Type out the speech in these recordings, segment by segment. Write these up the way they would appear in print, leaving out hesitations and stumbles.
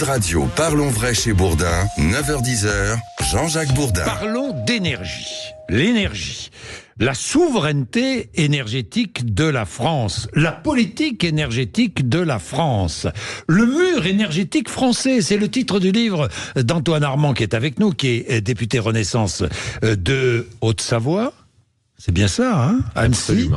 Radio, parlons vrai chez Bourdin, 9h-10h, Jean-Jacques Bourdin. Parlons d'énergie. L'énergie, la souveraineté énergétique de la France, la politique énergétique de la France, le mur énergétique français, c'est le titre du livre d'Antoine Armand qui est avec nous, qui est député Renaissance de Haute-Savoie. C'est bien ça, hein, Annecy.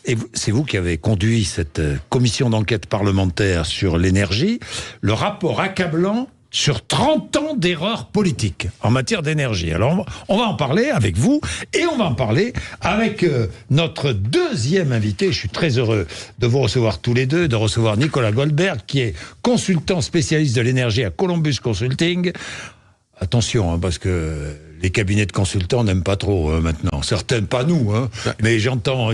Et c'est vous qui avez conduit cette commission d'enquête parlementaire sur l'énergie, le rapport accablant sur 30 ans d'erreurs politiques en matière d'énergie. Alors, on va en parler avec vous et on va en parler avec notre deuxième invité. Je suis très heureux de vous recevoir tous les deux, de recevoir Nicolas Goldberg, qui est consultant spécialiste de l'énergie à Columbus Consulting. Attention, hein, parce que les cabinets de consultants n'aiment pas trop maintenant. Certaines, pas nous, hein, mais j'entends.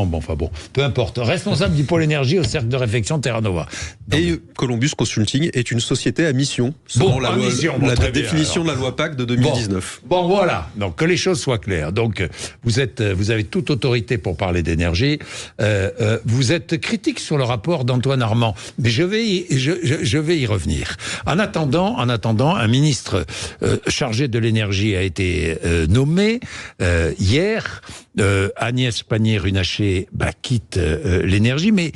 Bon, enfin bon, peu importe. Responsable du pôle énergie au cercle de réflexion Terra Nova. Donc, et Columbus Consulting est une société à mission, selon la définition de la loi PAC de 2019. Bon, voilà. Donc que les choses soient claires. Donc vous avez toute autorité pour parler d'énergie. Vous êtes critique sur le rapport d'Antoine Armand, mais je vais y revenir. En attendant, un ministre chargé de l'énergie a été nommé hier. Agnès Pannier-Runacher quitte l'énergie, mais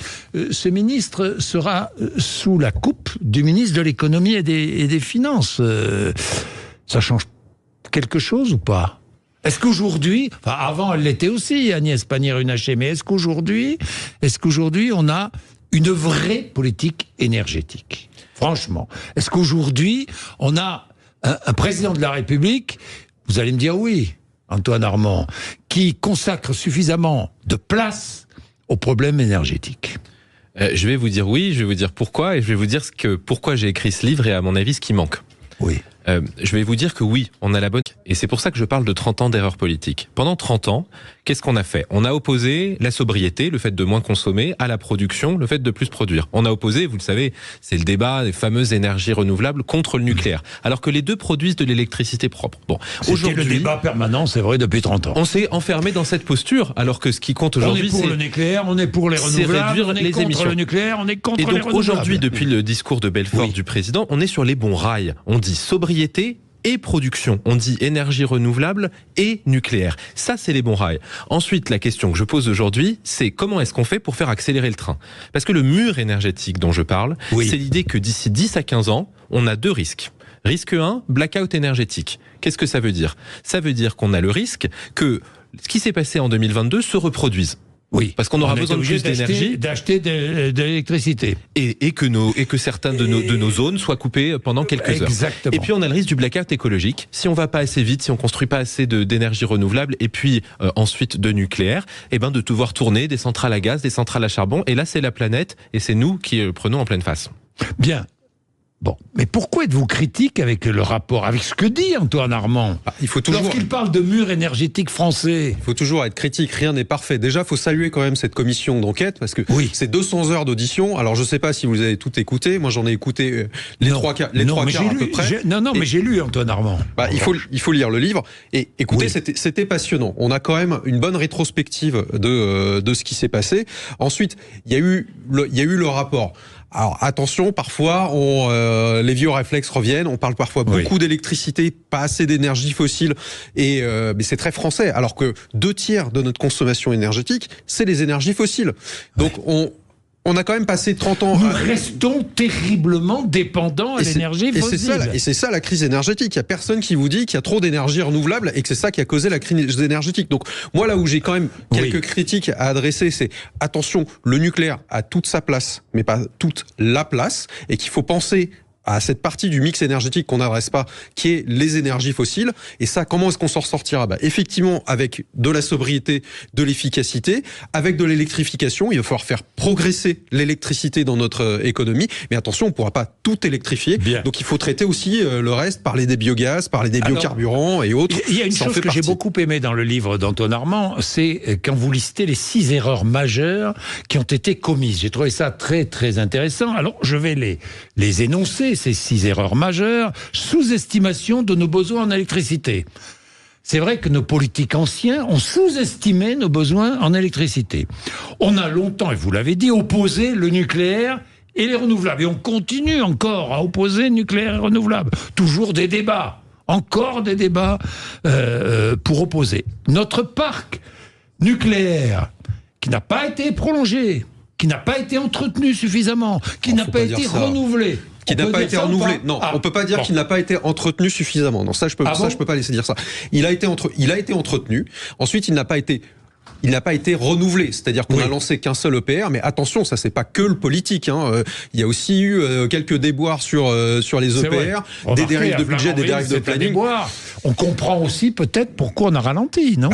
ce ministre sera sous la coupe du ministre de l'économie et des finances. Ça change quelque chose ou pas ? Est-ce qu'aujourd'hui, avant elle l'était aussi, Agnès Pannier-Runacher, mais est-ce qu'aujourd'hui on a une vraie politique énergétique ? Franchement, est-ce qu'aujourd'hui on a un président de la République, vous allez me dire oui, Antoine Armand, qui consacre suffisamment de place aux problèmes énergétiques? Je vais vous dire oui, je vais vous dire pourquoi, et je vais vous dire pourquoi j'ai écrit ce livre et à mon avis ce qui manque. Oui. Je vais vous dire que oui, on a la bonne... Et c'est pour ça que je parle de 30 ans d'erreur politique. Pendant 30 ans, qu'est-ce qu'on a fait ? On a opposé la sobriété, le fait de moins consommer, à la production, le fait de plus produire. On a opposé, vous le savez, c'est le débat des fameuses énergies renouvelables contre le nucléaire. Alors que les deux produisent de l'électricité propre. Bon, c'était le débat permanent, c'est vrai, depuis 30 ans. On s'est enfermé dans cette posture, alors que ce qui compte aujourd'hui, c'est... On est pour le nucléaire, on est pour les renouvelables, réduire on est les contre émissions. le nucléaire, on est contre les renouvelables. Et donc aujourd'hui, depuis le discours de Belfort du président, on est sur les bons rails. On dit sobriété et production. On dit énergie renouvelable et nucléaire. Ça, c'est les bons rails. Ensuite, la question que je pose aujourd'hui, c'est comment est-ce qu'on fait pour faire accélérer le train ? Parce que le mur énergétique dont je parle, c'est l'idée que d'ici 10 à 15 ans, on a deux risques. Risque 1, blackout énergétique. Qu'est-ce que ça veut dire ? Ça veut dire qu'on a le risque que ce qui s'est passé en 2022 se reproduise. Oui, parce qu'on aura besoin de plus d'énergie, d'acheter de l'électricité, et que certaines de nos zones soient coupées pendant quelques heures. Et puis on a le risque du blackout écologique. Si on va pas assez vite, si on construit pas assez d'énergie renouvelable, et puis ensuite de nucléaire, et de devoir tourner des centrales à gaz, des centrales à charbon. Et là, c'est la planète, et c'est nous qui le prenons en pleine face. Bien. Bon, mais pourquoi êtes-vous critique avec le rapport, avec ce que dit Antoine Armand ? Lorsqu'il parle de mur énergétique français. Il faut toujours être critique, rien n'est parfait. Déjà, il faut saluer quand même cette commission d'enquête, parce que c'est 200 heures d'audition. Alors, je ne sais pas si vous avez tout écouté. Moi, j'en ai écouté les trois quarts à peu près. Mais j'ai lu Antoine Armand. Il faut lire le livre. Et écoutez, c'était passionnant. On a quand même une bonne rétrospective de ce qui s'est passé. Ensuite, il y a eu le rapport. Alors attention, parfois les vieux réflexes reviennent. On parle parfois beaucoup d'électricité, pas assez d'énergie fossile, mais c'est très français. Alors que 2/3 de notre consommation énergétique, c'est les énergies fossiles. Donc on a quand même passé 30 ans... Nous restons terriblement dépendants à l'énergie fossile. Et c'est ça la crise énergétique. Il n'y a personne qui vous dit qu'il y a trop d'énergie renouvelable et que c'est ça qui a causé la crise énergétique. Donc moi, là où j'ai quand même quelques critiques à adresser, c'est attention, le nucléaire a toute sa place, mais pas toute la place, et qu'il faut penser à cette partie du mix énergétique qu'on n'adresse pas, qui est les énergies fossiles. Et ça, comment est-ce qu'on s'en sortira ? Effectivement, avec de la sobriété, de l'efficacité, avec de l'électrification. Il va falloir faire progresser l'électricité dans notre économie. Mais attention, on ne pourra pas tout électrifier. Donc il faut traiter aussi le reste, parler des biogaz, parler des biocarburants et autres. Il y a une chose que j'ai beaucoup aimé dans le livre d'Antoine Armand, c'est quand vous listez les 6 erreurs majeures qui ont été commises. J'ai trouvé ça très, très intéressant. Alors, je vais les énoncer. Ces 6 erreurs majeures. Sous-estimation de nos besoins en électricité. C'est vrai que nos politiques anciens ont sous-estimé nos besoins en électricité. On a longtemps, et vous l'avez dit, opposé le nucléaire et les renouvelables. Et on continue encore à opposer nucléaire et renouvelable. Toujours des débats. Encore des débats pour opposer. Notre parc nucléaire, qui n'a pas été prolongé, qui n'a pas été entretenu suffisamment, qui n'a pas été renouvelé. Qui n'a pas été renouvelé. Non, on peut pas dire qu'il n'a pas été entretenu suffisamment. Non, ça je peux pas laisser dire ça. Il a été entretenu. Ensuite, il n'a pas été renouvelé, c'est-à-dire qu'on a lancé qu'un seul EPR, mais attention, ça c'est pas que le politique. Il y a aussi eu quelques déboires sur les EPR, des dérives de budget, des dérives de planning. On comprend aussi peut-être pourquoi on a ralenti, non ?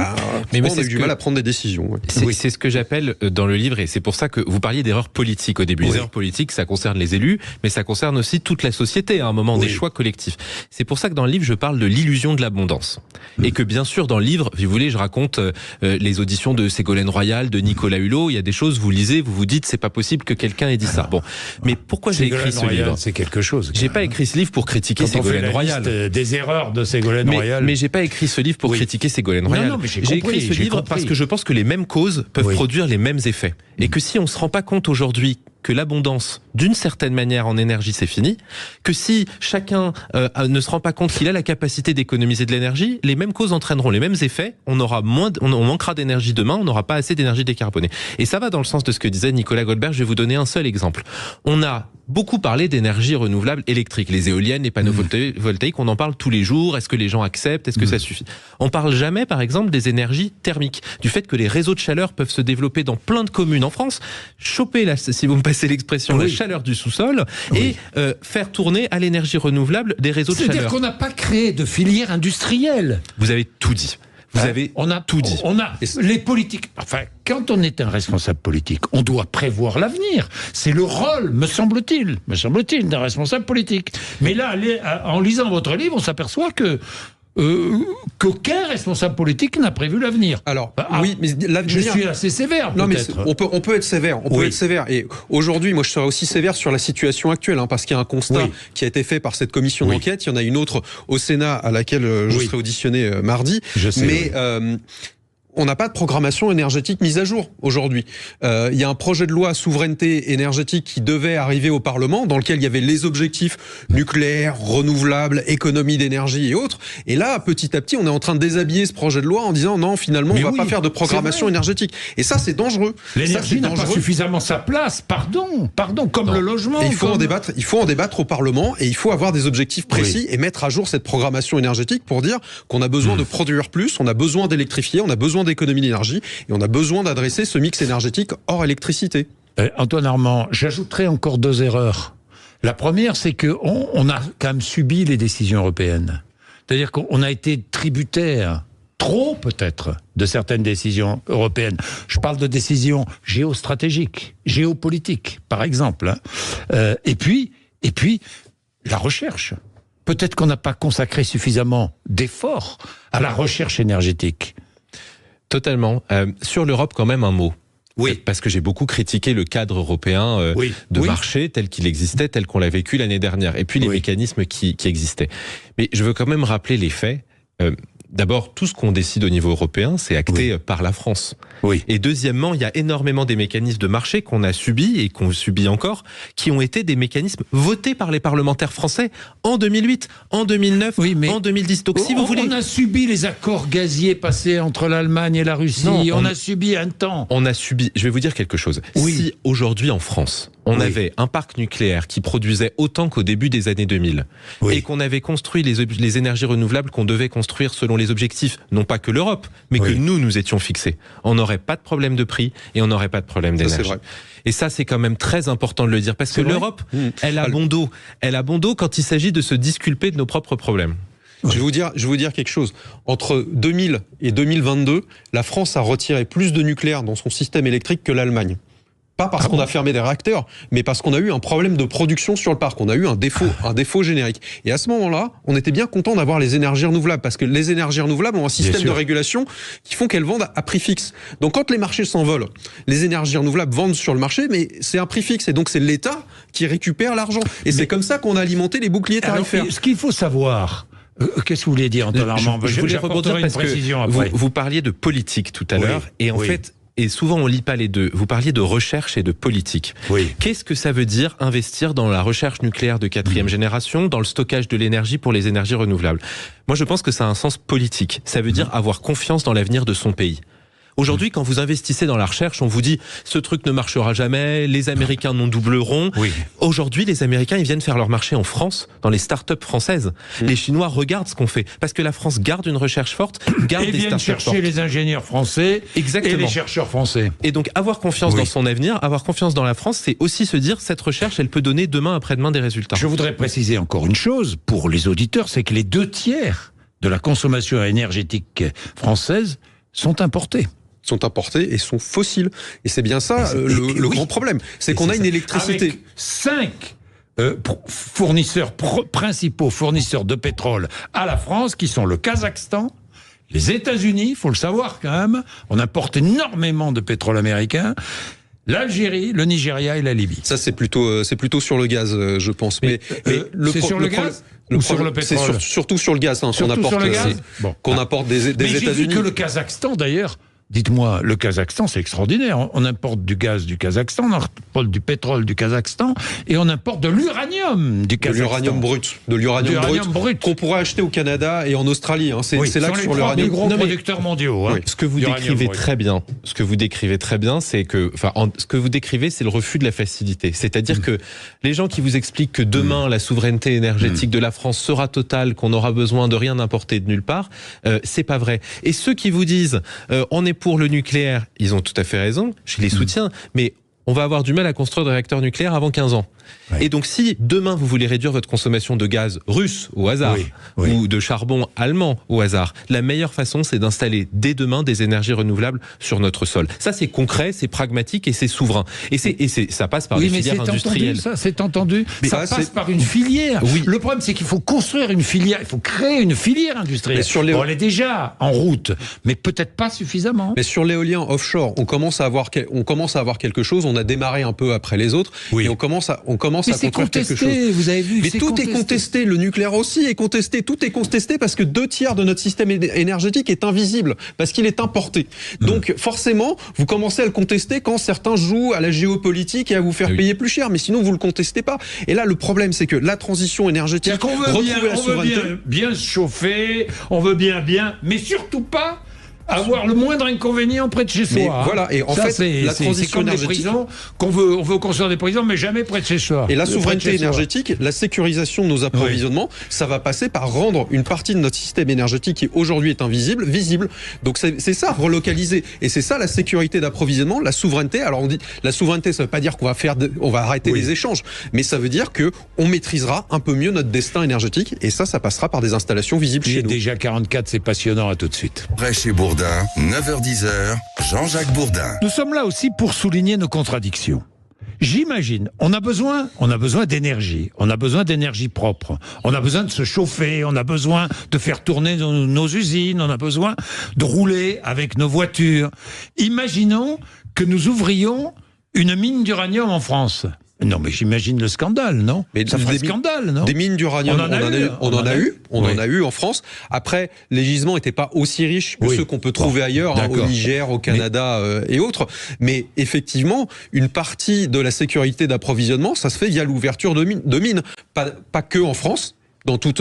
Mais on a eu du mal à prendre des décisions. C'est ce que j'appelle dans le livre, et c'est pour ça que vous parliez d'erreurs politiques au début. Les erreurs politiques, ça concerne les élus, mais ça concerne aussi toute la société à un moment, des choix collectifs. C'est pour ça que dans le livre, je parle de l'illusion de l'abondance. Et que bien sûr, dans le livre, si vous voulez, je raconte les auditions de Ségolène Royal, de Nicolas Hulot. Il y a des choses, vous lisez, vous vous dites, c'est pas possible que quelqu'un ait dit ça. Bon, mais pourquoi j'ai écrit ce livre ? C'est quelque chose. J'ai pas écrit ce livre pour critiquer Ségolène Royal. Des erreurs de Ségolène Royal. Mais j'ai pas écrit ce livre pour critiquer Ségolène Royal. Non, mais j'ai écrit ce livre parce que je pense que les mêmes causes peuvent produire les mêmes effets. Et que si on se rend pas compte aujourd'hui que l'abondance, d'une certaine manière, en énergie, c'est fini, que si chacun ne se rend pas compte qu'il a la capacité d'économiser de l'énergie, les mêmes causes entraîneront les mêmes effets, on manquera d'énergie demain, on n'aura pas assez d'énergie décarbonée. Et ça va dans le sens de ce que disait Nicolas Goldberg. Je vais vous donner un seul exemple. On a beaucoup parlé d'énergie renouvelable électrique, les éoliennes, les panneaux voltaïques, on en parle tous les jours. Est-ce que les gens acceptent ? Est-ce que ça suffit ? On parle jamais, par exemple, des énergies thermiques, du fait que les réseaux de chaleur peuvent se développer dans plein de communes en France, choper, si vous me passez l'expression, la chaleur du sous-sol et faire tourner à l'énergie renouvelable des réseaux de chaleur. C'est-à-dire qu'on n'a pas créé de filière industrielle. Vous avez tout dit. On a tout dit. Les politiques. Enfin, quand on est un responsable politique, on doit prévoir l'avenir. C'est le rôle, me semble-t-il, d'un responsable politique. Mais là, en lisant votre livre, on s'aperçoit qu'aucun responsable politique n'a prévu l'avenir. Alors, oui, mais l'avenir... Je suis assez sévère, non, peut-être. Mais on peut être sévère. On peut être sévère. Et aujourd'hui, moi, je serais aussi sévère sur la situation actuelle, parce qu'il y a un constat qui a été fait par cette commission d'enquête. Il y en a une autre au Sénat à laquelle je serai auditionné mardi. Je sais, mais on n'a pas de programmation énergétique mise à jour aujourd'hui. Il y a un projet de loi souveraineté énergétique qui devait arriver au Parlement, dans lequel il y avait les objectifs nucléaires, renouvelables, économie d'énergie et autres. Et là, petit à petit, on est en train de déshabiller ce projet de loi en disant non, finalement, on va pas faire de programmation énergétique. Et ça, c'est dangereux. L'énergie n'a pas suffisamment sa place. Pardon, comme le logement. Et il faut en débattre au Parlement et il faut avoir des objectifs précis et mettre à jour cette programmation énergétique pour dire qu'on a besoin de produire plus, on a besoin d'électrifier, on a besoin d'économie d'énergie et on a besoin d'adresser ce mix énergétique hors électricité. Antoine Armand, j'ajouterai encore 2 erreurs. La première, c'est qu'on a quand même subi les décisions européennes. C'est-à-dire qu'on a été tributaire, trop peut-être, de certaines décisions européennes. Je parle de décisions géostratégiques, géopolitiques, par exemple. Et puis, la recherche. Peut-être qu'on n'a pas consacré suffisamment d'efforts à la recherche énergétique. Totalement. Sur l'Europe, quand même, un mot. Oui. Parce que j'ai beaucoup critiqué le cadre européen de marché tel qu'il existait, tel qu'on l'a vécu l'année dernière. Et puis les mécanismes qui existaient. Mais je veux quand même rappeler les faits. D'abord, tout ce qu'on décide au niveau européen, c'est acté par la France. Oui. Et deuxièmement, il y a énormément des mécanismes de marché qu'on a subis et qu'on subit encore, qui ont été des mécanismes votés par les parlementaires français en 2008, en 2009, en 2010. Donc, si vous voulez... On a subi les accords gaziers passés entre l'Allemagne et la Russie. Non, on a subi un temps. On a subi... Je vais vous dire quelque chose. Si aujourd'hui, en France, on avait un parc nucléaire qui produisait autant qu'au début des années 2000, et qu'on avait construit les énergies renouvelables qu'on devait construire selon les objectifs, non pas que l'Europe, mais que nous étions fixés, on n'aurait pas de problème de prix et on n'aurait pas de problème d'énergie. Et ça, c'est quand même très important de le dire, parce que l'Europe, elle a bon dos. Elle a bon dos quand il s'agit de se disculper de nos propres problèmes. Je vais vous dire quelque chose. Entre 2000 et 2022, la France a retiré plus de nucléaire dans son système électrique que l'Allemagne. Pas parce qu'on a fermé des réacteurs, mais parce qu'on a eu un problème de production sur le parc. On a eu un défaut générique. Et à ce moment-là, on était bien content d'avoir les énergies renouvelables, parce que les énergies renouvelables ont un système de régulation qui font qu'elles vendent à prix fixe. Donc quand les marchés s'envolent, les énergies renouvelables vendent sur le marché, mais c'est un prix fixe. Et donc c'est l'État qui récupère l'argent. Et c'est comme ça qu'on a alimenté les boucliers tarifaires. Alors, ce qu'il faut savoir... Qu'est-ce que vous voulez dire, Antoine Armand ? Je voulais rebondir parce que vous parliez de politique tout à l'heure, et en fait... et souvent on lit pas les deux. Vous parliez de recherche et de politique. Oui. Qu'est-ce que ça veut dire investir dans la recherche nucléaire de 4e génération, dans le stockage de l'énergie pour les énergies renouvelables? Moi, je pense que ça a un sens politique. Ça veut dire avoir confiance dans l'avenir de son pays. Aujourd'hui, quand vous investissez dans la recherche, on vous dit ce truc ne marchera jamais, les Américains nous doubleront. Oui. Aujourd'hui, les Américains, ils viennent faire leur marché en France, dans les start-up françaises. Les Chinois regardent ce qu'on fait, parce que la France garde une recherche forte, garde Et des viennent start-up chercher fortes. les ingénieurs français Exactement. et les chercheurs français. Et donc, avoir confiance dans son avenir, avoir confiance dans la France, c'est aussi se dire cette recherche, elle peut donner demain après-demain des résultats. Je voudrais préciser encore une chose pour les auditeurs, c'est que les 2/3 de la consommation énergétique française sont importés. Sont importés et sont fossiles. Et c'est bien ça le grand problème. C'est qu'on a une électricité. Avec 5 principaux fournisseurs de pétrole à la France, qui sont le Kazakhstan, les États-Unis, faut le savoir quand même, on importe énormément de pétrole américain, l'Algérie, le Nigeria et la Libye. Ça, c'est plutôt sur le gaz, je pense. Mais c'est sur le gaz ou sur le pétrole? C'est surtout sur le gaz, hein, qu'on Surtout apporte, sur le gaz qu'on apporte des Mais j'ai vu États-Unis. que le Kazakhstan, d'ailleurs, dites-moi, le Kazakhstan, c'est extraordinaire. On importe du gaz du Kazakhstan, on importe du pétrole du Kazakhstan, et on importe de l'uranium du Kazakhstan. De l'uranium brut, brut qu'on pourrait acheter au Canada et en Australie. Hein. C'est là que sur l'uranium. Les gros producteurs mondiaux. Hein. Ce que vous décrivez très bien, c'est que, ce que vous décrivez, c'est le refus de la facilité. C'est-à-dire que les gens qui vous expliquent que demain la souveraineté énergétique de la France sera totale, qu'on n'aura besoin de rien importer de nulle part, c'est pas vrai. Et ceux qui vous disent, on est pour le nucléaire, ils ont tout à fait raison. Je les soutiens, mais on va avoir du mal à construire des réacteurs nucléaires avant 15 ans. Ouais. Et donc, si demain vous voulez réduire votre consommation de gaz russe au hasard, ou de charbon allemand au hasard, la meilleure façon, c'est d'installer dès demain des énergies renouvelables sur notre sol. Ça, c'est concret, c'est pragmatique et c'est souverain. Et ça passe par des filières industrielles. C'est entendu. Ça passe par une filière. Oui. Le problème, c'est qu'il faut construire une filière, il faut créer une filière industrielle. Elle est déjà en route, mais peut-être pas suffisamment. Mais sur l'éolien offshore, on commence à avoir quelque chose. On a démarré un peu après les autres, et on commence à construire quelque chose. Vous avez vu, mais tout est contesté. Le nucléaire aussi est contesté. Tout est contesté parce que 2/3 de notre système énergétique est invisible, parce qu'il est importé. Donc forcément, vous commencez à le contester quand certains jouent à la géopolitique et à vous faire payer plus cher. Mais sinon, vous le contestez pas. Et là, le problème, c'est que la transition énergétique, on veut bien se chauffer, on veut bien, mais surtout pas avoir le moindre inconvénient près de chez soi. Mais voilà, et en fait, la transition énergétique, on veut construire des prisons, mais jamais près de chez soi. Et la souveraineté énergétique, la sécurisation de nos approvisionnements, ça va passer par rendre une partie de notre système énergétique qui aujourd'hui est invisible, visible. Donc c'est ça, relocaliser. Et c'est ça la sécurité d'approvisionnement, la souveraineté. Alors on dit, la souveraineté, ça veut pas dire qu'on va arrêter les échanges, mais ça veut dire que on maîtrisera un peu mieux notre destin énergétique. Et ça passera par des installations visibles chez nous. Déjà 44, c'est passionnant. À tout de suite. Chez Bourdin, 9h-10h, Jean-Jacques Bourdin. Nous sommes là aussi pour souligner nos contradictions. J'imagine, on a besoin d'énergie, on a besoin d'énergie propre, on a besoin de se chauffer, on a besoin de faire tourner nos usines, on a besoin de rouler avec nos voitures. Imaginons que nous ouvrions une mine d'uranium en France. Non, mais j'imagine le scandale, non? Mais ça ferait scandale, non? Des mines d'uranium, on en a eu en France. Après, les gisements n'étaient pas aussi riches que ceux qu'on peut trouver ailleurs, au Niger, au Canada et autres. Mais effectivement, une partie de la sécurité d'approvisionnement, ça se fait via l'ouverture de mines. Pas que en France. Dans toute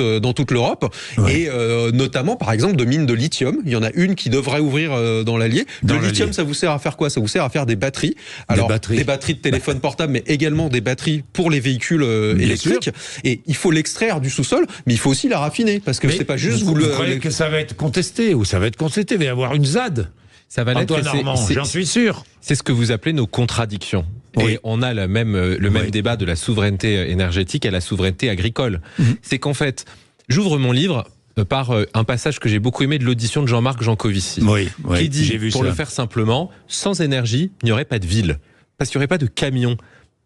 l'Europe, et notamment par exemple de mines de lithium. Il y en a une qui devrait ouvrir dans l'Allier. Le lithium, ça vous sert à faire quoi? Ça vous sert à faire des batteries. Alors des batteries de téléphone portable, mais également des batteries pour les véhicules électriques. Et il faut l'extraire du sous-sol, mais il faut aussi la raffiner, parce que c'est pas juste vous croyez que ça va être contesté, ou ça va être contesté? Il va y avoir une ZAD. Ça va l'être, j'en suis sûr. C'est ce que vous appelez nos contradictions. Oui. Et on a le même débat de la souveraineté énergétique à la souveraineté agricole. C'est qu'en fait, j'ouvre mon livre par un passage que j'ai beaucoup aimé de l'audition de Jean-Marc Jancovici, qui dit, pour le faire simplement, sans énergie, il n'y aurait pas de ville, parce qu'il n'y aurait pas de camions.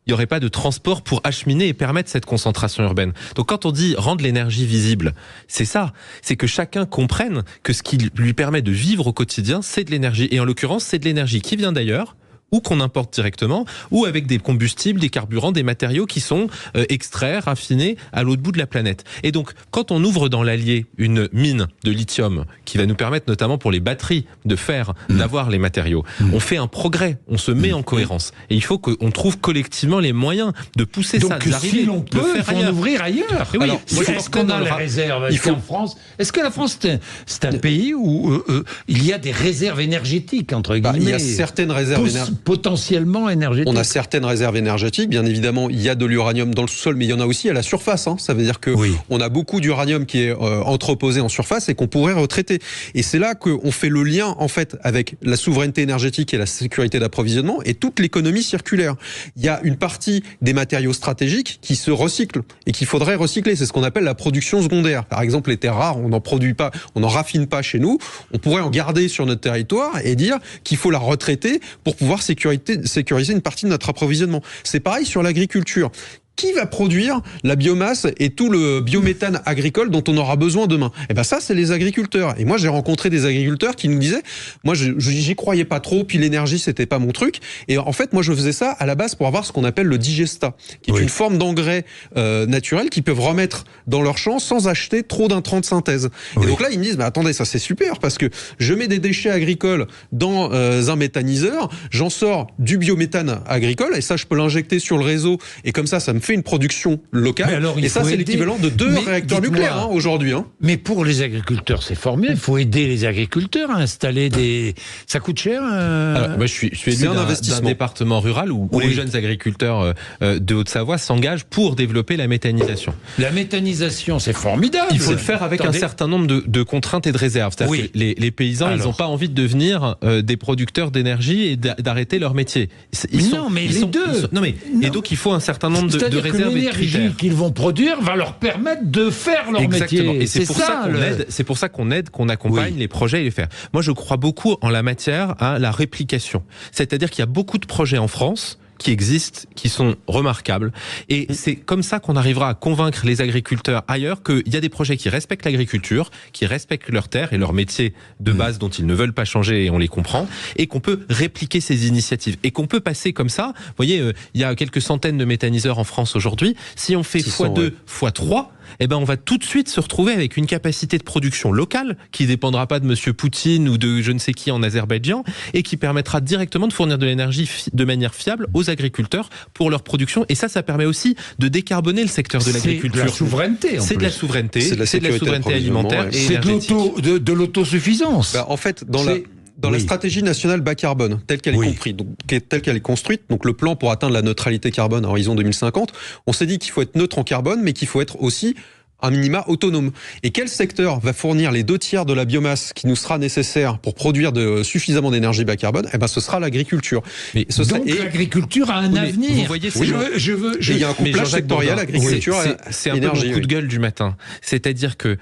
Il n'y aurait pas de transport pour acheminer et permettre cette concentration urbaine. Donc quand on dit rendre l'énergie visible, c'est ça. C'est que chacun comprenne que ce qui lui permet de vivre au quotidien, c'est de l'énergie. Et en l'occurrence, c'est de l'énergie qui vient d'ailleurs, ou qu'on importe directement, ou avec des combustibles, des carburants, des matériaux qui sont extraits, raffinés à l'autre bout de la planète. Et donc, quand on ouvre dans l'Allier une mine de lithium qui va nous permettre, notamment pour les batteries, de faire, d'avoir les matériaux, on fait un progrès, on se met en cohérence. Et il faut qu'on trouve collectivement les moyens de pousser ça, d'arriver, si l'on peut, de faire en ouvrir ailleurs. Oui, Est-ce qu'on a les réserves en France? Est-ce que la France, c'est un pays où il y a des réserves énergétiques, entre guillemets? Il y a certaines réserves potentiellement énergétiques. On a certaines réserves énergétiques, bien évidemment, il y a de l'uranium dans le sous-sol, mais il y en a aussi à la surface. Ça veut dire que on a beaucoup d'uranium qui est entreposé en surface et qu'on pourrait retraiter. Et c'est là qu'on fait le lien, en fait, avec la souveraineté énergétique et la sécurité d'approvisionnement et toute l'économie circulaire. Il y a une partie des matériaux stratégiques qui se recyclent et qu'il faudrait recycler. C'est ce qu'on appelle la production secondaire. Par exemple, les terres rares, on n'en produit pas, on n'en raffine pas chez nous. On pourrait en garder sur notre territoire et dire qu'il faut la retraiter pour pouvoir sécuriser une partie de notre approvisionnement. C'est pareil sur l'agriculture. Qui va produire la biomasse et tout le biométhane agricole dont on aura besoin demain? Eh ben ça, c'est les agriculteurs. Et moi, j'ai rencontré des agriculteurs qui nous disaient, moi, j'y croyais pas trop, puis l'énergie, c'était pas mon truc. Et en fait, moi, je faisais ça à la base pour avoir ce qu'on appelle le digesta, qui est une forme d'engrais naturel qu'ils peuvent remettre dans leur champ sans acheter trop d'intrants de synthèse. Et donc là, ils me disent, mais attendez, ça c'est super parce que je mets des déchets agricoles dans un méthaniseur, j'en sors du biométhane agricole et ça, je peux l'injecter sur le réseau et comme ça me fait une production locale. Alors, et ça, c'est l'équivalent de 2 réacteurs nucléaires aujourd'hui. Mais pour les agriculteurs, c'est formidable. Il faut aider les agriculteurs à installer des... Ça coûte cher Alors, moi, je suis élu d'un département rural où les jeunes agriculteurs de Haute-Savoie s'engagent pour développer la méthanisation. La méthanisation, c'est formidable. Il faut le faire avec un certain nombre de contraintes et de réserves. C'est-à-dire que les paysans, ils n'ont pas envie de devenir des producteurs d'énergie et d'arrêter leur métier. Et donc, il faut un certain nombre de réserves et de critères. L'énergie qu'ils vont produire va leur permettre de faire leur métier. Et c'est pour ça qu'on aide, qu'on accompagne les projets et les faire. Moi, je crois beaucoup en la matière à la réplication. C'est-à-dire qu'il y a beaucoup de projets en France qui existent, qui sont remarquables. Et c'est comme ça qu'on arrivera à convaincre les agriculteurs ailleurs qu'il y a des projets qui respectent l'agriculture, qui respectent leur terre et leur métier de base dont ils ne veulent pas changer et on les comprend, et qu'on peut répliquer ces initiatives. Et qu'on peut passer comme ça. Vous voyez, il y a quelques centaines de méthaniseurs en France aujourd'hui. Si on fait x2, x3, eh ben on va tout de suite se retrouver avec une capacité de production locale qui dépendra pas de monsieur Poutine ou de je ne sais qui en Azerbaïdjan et qui permettra directement de fournir de l'énergie de manière fiable aux agriculteurs pour leur production. Et ça permet aussi de décarboner le secteur de l'agriculture. C'est de la souveraineté. C'est de la souveraineté. C'est de la souveraineté alimentaire et énergétique. C'est de l'autosuffisance. En fait, dans la stratégie nationale bas carbone, telle qu'elle est construite, donc le plan pour atteindre la neutralité carbone à horizon 2050, on s'est dit qu'il faut être neutre en carbone, mais qu'il faut être aussi un minima autonome. Et quel secteur va fournir les 2/3 de la biomasse qui nous sera nécessaire pour produire suffisamment d'énergie bas carbone? Eh ben, ce sera l'agriculture. Donc l'agriculture a un avenir. Vous voyez, il y a un couplage sectoriel agriculture c'est un peu mon coup de gueule du matin. C'est-à-dire que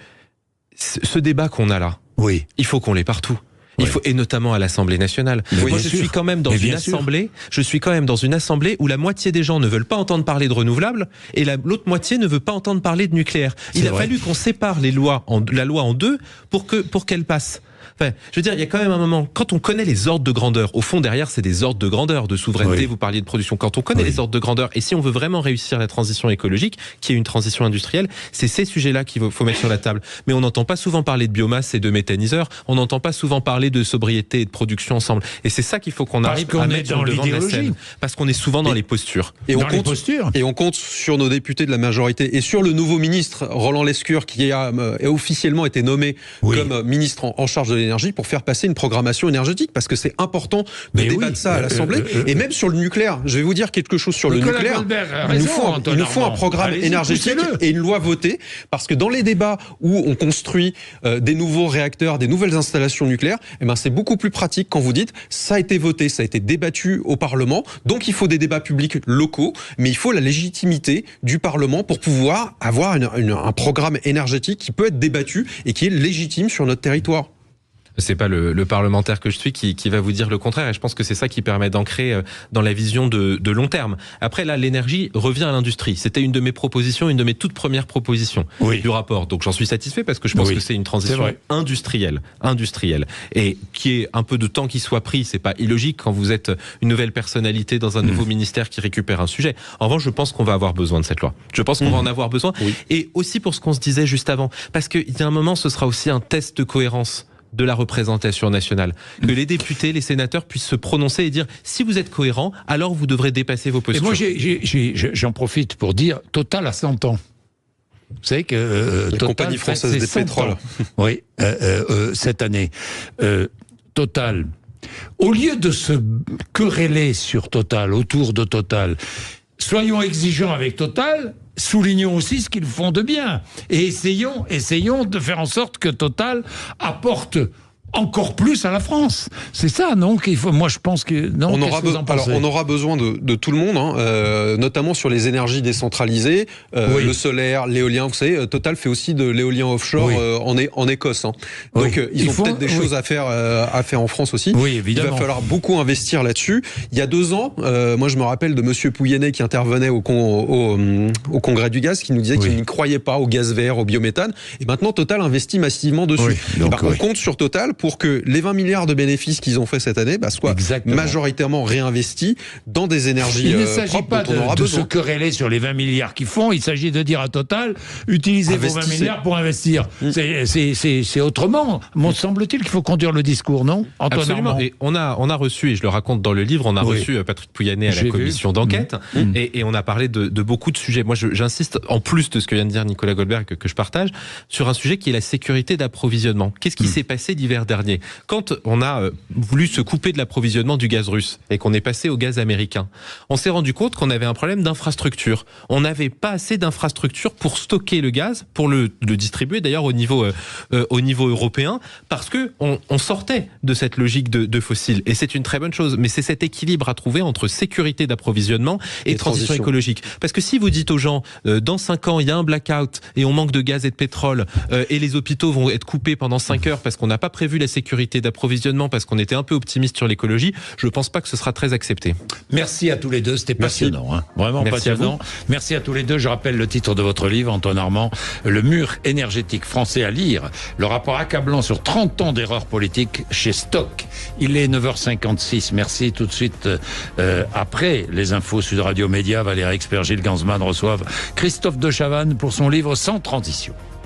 ce débat qu'on a là, il faut qu'on l'ait partout. Et notamment à l'Assemblée nationale. Moi, je suis quand même dans une assemblée où la moitié des gens ne veulent pas entendre parler de renouvelables et l'autre moitié ne veut pas entendre parler de nucléaire. Il a fallu qu'on sépare la loi en deux pour qu'elle passe. Enfin, je veux dire, il y a quand même un moment, quand on connaît les ordres de grandeur, au fond derrière c'est des ordres de grandeur, de souveraineté, vous parliez de production, quand on connaît les ordres de grandeur, et si on veut vraiment réussir la transition écologique, qui est une transition industrielle, c'est ces sujets-là qu'il faut mettre sur la table. Mais on n'entend pas souvent parler de biomasse et de méthaniseurs, on n'entend pas souvent parler de sobriété et de production ensemble. Et c'est ça qu'il faut qu'on arrive à mettre sur le devant de la scène. Parce qu'on est souvent dans les postures. Et on compte sur nos députés de la majorité et sur le nouveau ministre Roland Lescure qui a officiellement été nommé comme ministre en charge de l'énergie pour faire passer une programmation énergétique parce que c'est important de débattre ça à l'Assemblée et même sur le nucléaire. Je vais vous dire quelque chose sur le nucléaire. Il nous faut un programme énergétique et une loi votée parce que dans les débats où on construit des nouveaux réacteurs, des nouvelles installations nucléaires, eh ben c'est beaucoup plus pratique quand vous dites ça a été voté, ça a été débattu au Parlement. Donc il faut des débats publics locaux, mais il faut la légitimité du Parlement pour pouvoir avoir un programme énergétique qui peut être débattu et qui est légitime sur notre territoire. C'est pas le parlementaire que je suis qui va vous dire le contraire, et je pense que c'est ça qui permet d'ancrer dans la vision de long terme. Après là, l'énergie revient à l'industrie. C'était une de mes propositions, une de mes toutes premières propositions du rapport. Donc j'en suis satisfait parce que je pense que c'est une transition industrielle, et qui est un peu de temps qui soit pris. C'est pas illogique quand vous êtes une nouvelle personnalité dans un nouveau ministère qui récupère un sujet. En revanche, je pense qu'on va avoir besoin de cette loi. Je pense qu'on va en avoir besoin, et aussi pour ce qu'on se disait juste avant, parce qu'il y a un moment, ce sera aussi un test de cohérence de la représentation nationale. Que les députés, les sénateurs puissent se prononcer et dire si vous êtes cohérent, alors vous devrez dépasser vos postures. Et moi, j'en profite pour dire Total a 100 ans. Vous savez que la Total compagnie française des pétroles. Oui, cette année. Total, au lieu de se quereller sur Total, autour de Total, soyons exigeants avec Total. Soulignons aussi ce qu'ils font de bien et essayons de faire en sorte que Total apporte encore plus à la France. C'est ça, non qu'il faut. Moi, je pense que non. On aura besoin de tout le monde, notamment sur les énergies décentralisées, le solaire, l'éolien. Vous savez, Total fait aussi de l'éolien offshore en Écosse. Donc, ils ont peut-être des choses à faire en France aussi. Oui, évidemment. Il va falloir beaucoup investir là-dessus. Il y a 2 ans, moi, je me rappelle de Monsieur Pouyanné qui intervenait au Congrès du gaz, qui nous disait qu'il n'y croyait pas au gaz vert, au biométhane. Et maintenant, Total investit massivement dessus. On compte sur Total pour que les 20 milliards de bénéfices qu'ils ont fait cette année soient majoritairement réinvestis dans des énergies il ne s'agit pas de se quereller sur les 20 milliards qu'ils font, il s'agit de dire à Total, utilisez vos 20 milliards pour investir. C'est autrement, me semble-t-il, qu'il faut conduire le discours, non, Antoine Absolument. Et on a reçu, et je le raconte dans le livre, on a reçu Patrick Pouyanné à la commission d'enquête, et on a parlé de beaucoup de sujets. Moi, j'insiste, en plus de ce que vient de dire Nicolas Goldberg, que je partage, sur un sujet qui est la sécurité d'approvisionnement. Qu'est-ce qui s'est passé l'hiver dernier, quand on a voulu se couper de l'approvisionnement du gaz russe et qu'on est passé au gaz américain? On s'est rendu compte qu'on avait un problème d'infrastructure. On n'avait pas assez d'infrastructure pour stocker le gaz, pour le distribuer d'ailleurs au niveau européen, parce que on sortait de cette logique de fossiles. Et c'est une très bonne chose, mais c'est cet équilibre à trouver entre sécurité d'approvisionnement et transition écologique. Parce que si vous dites aux gens, dans 5 ans, il y a un blackout et on manque de gaz et de pétrole, et les hôpitaux vont être coupés pendant 5 heures parce qu'on n'a pas prévu la sécurité d'approvisionnement, parce qu'on était un peu optimiste sur l'écologie, je ne pense pas que ce sera très accepté. Merci à tous les deux, c'était passionnant. Vraiment passionnant. Merci à tous les deux. Je rappelle le titre de votre livre, Antoine Armand, Le mur énergétique français à lire. Le rapport accablant sur 30 ans d'erreurs politiques chez Stock. Il est 9h56. Merci. Tout de suite, après les infos Sud Radio Média, Valérie Expert, Gilles Gansman reçoivent Christophe de Chavannes pour son livre Sans transition.